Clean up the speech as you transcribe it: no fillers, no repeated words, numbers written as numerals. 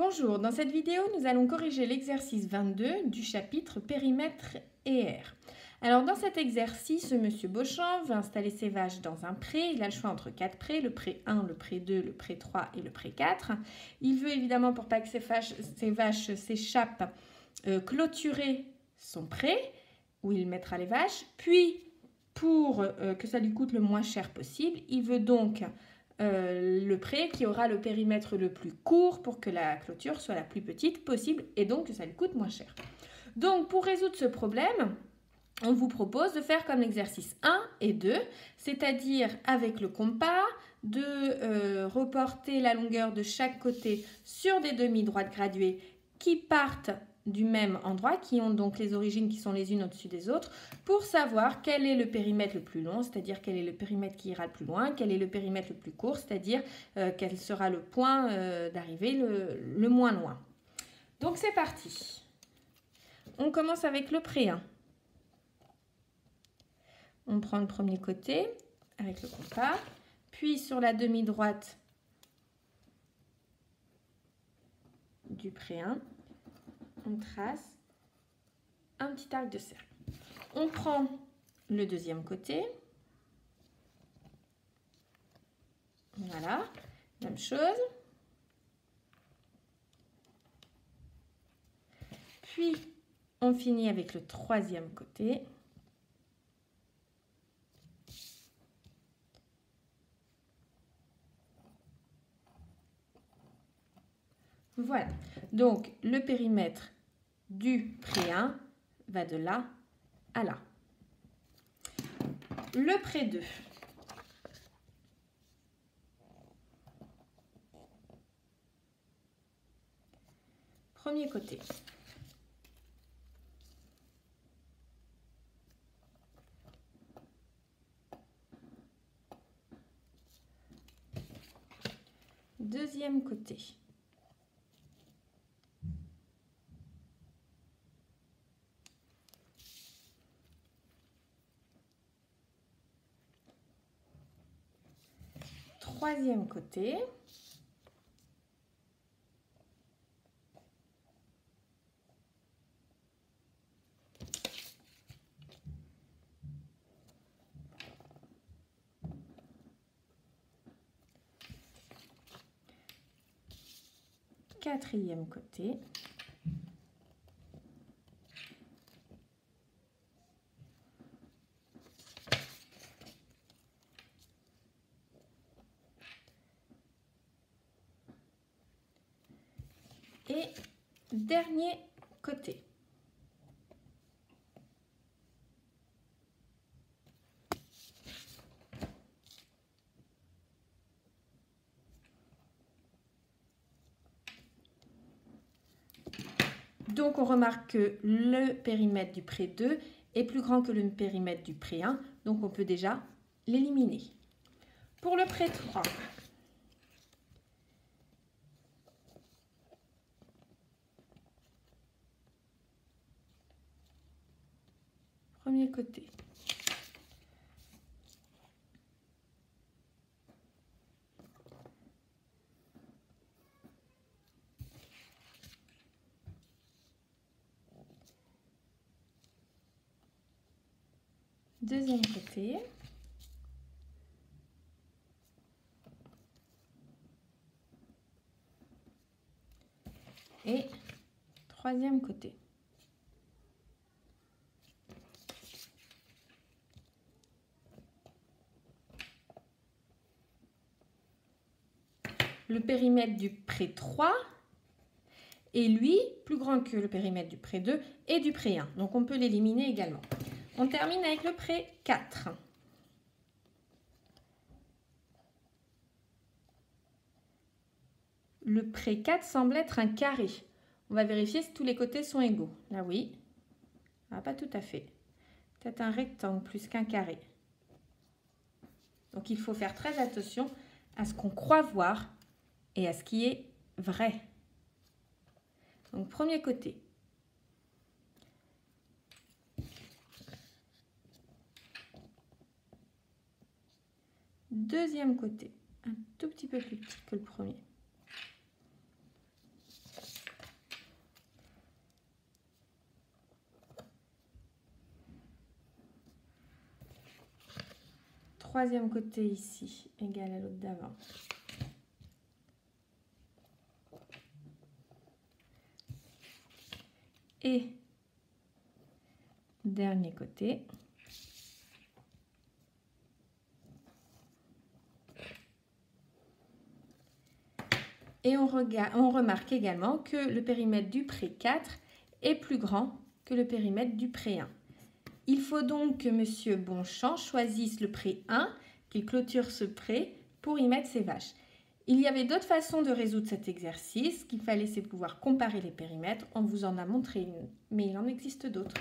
Bonjour, dans cette vidéo, nous allons corriger l'exercice 22 du chapitre périmètre et aire. Alors dans cet exercice, M. Beauchamp veut installer ses vaches dans un pré. Il a le choix entre 4 prés, le pré 1, le pré 2, le pré 3 et le pré 4. Il veut évidemment, pour pas que ses vaches s'échappent, clôturer son pré où il mettra les vaches. Puis, pour que ça lui coûte le moins cher possible, il veut donc le pré qui aura le périmètre le plus court pour que la clôture soit la plus petite possible et donc que ça lui coûte moins cher. Donc pour résoudre ce problème, on vous propose de faire comme l'exercice 1 et 2, c'est-à-dire avec le compas, de reporter la longueur de chaque côté sur des demi-droites graduées qui partent du même endroit, qui ont donc les origines qui sont les unes au-dessus des autres, pour savoir quel est le périmètre le plus long, c'est-à-dire quel est le périmètre qui ira le plus loin, quel est le périmètre le plus court, c'est-à-dire quel sera le point d'arrivée le moins loin. Donc c'est parti. On commence avec le pré 1. On prend le premier côté avec le compas, puis sur la demi-droite du pré 1, on trace un petit arc de cercle. On prend le deuxième côté. Voilà, même chose. Puis, on finit avec le troisième côté. Voilà, donc le périmètre du pré 1 va de là à là. Le pré 2. Premier côté. Deuxième côté. Troisième côté. Quatrième côté. Et dernier côté. Donc on remarque que le périmètre du pré 2 est plus grand que le périmètre du pré 1, donc on peut déjà l'éliminer. Pour le pré 3, premier côté. Deuxième côté. Et troisième côté. Le périmètre du pré 3 est, lui, plus grand que le périmètre du pré 2 et du pré 1. Donc, on peut l'éliminer également. On termine avec le pré 4. Le pré 4 semble être un carré. On va vérifier si tous les côtés sont égaux. Là, oui. Ah, pas tout à fait. Peut-être un rectangle plus qu'un carré. Donc, il faut faire très attention à ce qu'on croit voir et à ce qui est vrai. Donc, premier côté. Deuxième côté, un tout petit peu plus petit que le premier. troisième côté ici égal à l'autre d'avant. Et dernier côté. Et on remarque également que le périmètre du pré 4 est plus grand que le périmètre du pré 1. Il faut donc que M. Bonchamp choisisse le pré 1, qu'il clôture ce pré pour y mettre ses vaches. Il y avait d'autres façons de résoudre cet exercice. Ce qu'il fallait, c'est pouvoir comparer les périmètres. On vous en a montré une, mais il en existe d'autres.